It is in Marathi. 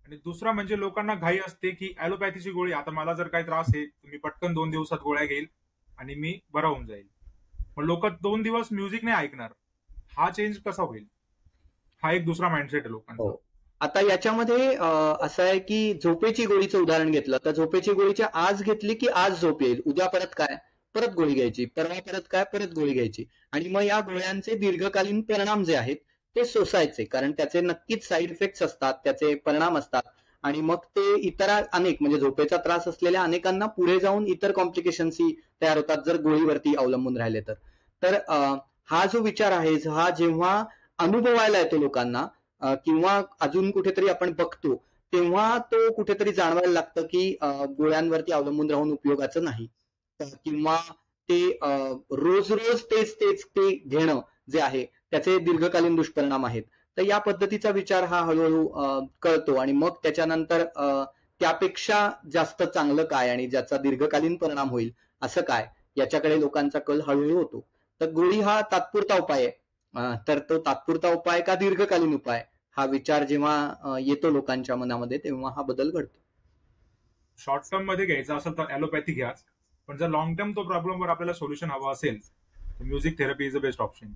आणि दुसरा म्हणजे लोकांना घाई असते की ऍलोपॅथीची गोळी, आता मला जर काही त्रास आहे तर मी पटकन 2 दिवसात गोळ्या घेईल आणि मी बरा होऊन जाईल. पण लोक 2 दिवस म्युझिक नाही ऐकणार. हा चेंज कसा होईल? हा एक दुसरा माइंडसेट आहे लोकांचा. हो. आता याच्यामध्ये असं आहे की झोपेची गोळीचं उदाहरण घेतलं तर झोपेची गोळीची आज घेतली की आज झोप येईल, उद्या परत काय, परत गोळी घ्यायची, परवा परत काय, परत गोळी घ्यायची. आणि मग या गोळ्यांचे दीर्घकालीन परिणाम जे आहेत ते सोसायचे, कारण त्याचे नक्कीच साईड इफेक्ट्स असतात, त्याचे परिणाम असतात. आणि मग ते इतर अनेक म्हणजे झोपेचा त्रास असलेल्या अनेकांना पुढे जाऊन इतर कॉम्प्लिकेशन्सही तयार होतात जर गोळीवरती अवलंबून राहिले तर. तर हा जो विचार आहे हा जेव्हा अनुभवायला येतो लोकांना किंवा अजून कुठेतरी आपण बघतो तेव्हा तो कुठेतरी जाणवायला लागतं की गोळ्यांवरती अवलंबून राहून उपयोगाचं नाही. किंवा ते रोज रोज तेच तेच ते घेणं जे आहे त्याचे दीर्घकालीन दुष्परिणाम आहेत. तर या पद्धतीचा विचार हा हळूहळू कळतो आणि मग त्याच्यानंतर त्यापेक्षा जास्त चांगलं काय आणि ज्याचा दीर्घकालीन परिणाम होईल असं काय याच्याकडे लोकांचा कल हळूहळू होतो. तर गोळी हा तात्पुरता उपाय आहे. तर तो तात्पुरता उपाय का दीर्घकालीन उपाय हा विचार जेव्हा येतो लोकांच्या मनामध्ये तेव्हा हा बदल घडतो. शॉर्ट टर्म मध्ये घ्यायचा असेल तर ऍलोपॅथी घ्याच, पण जर लॉंग टर्म तो प्रॉब्लेमवर आपल्याला सोल्युशन हवं असेल तर music therapy is the best option.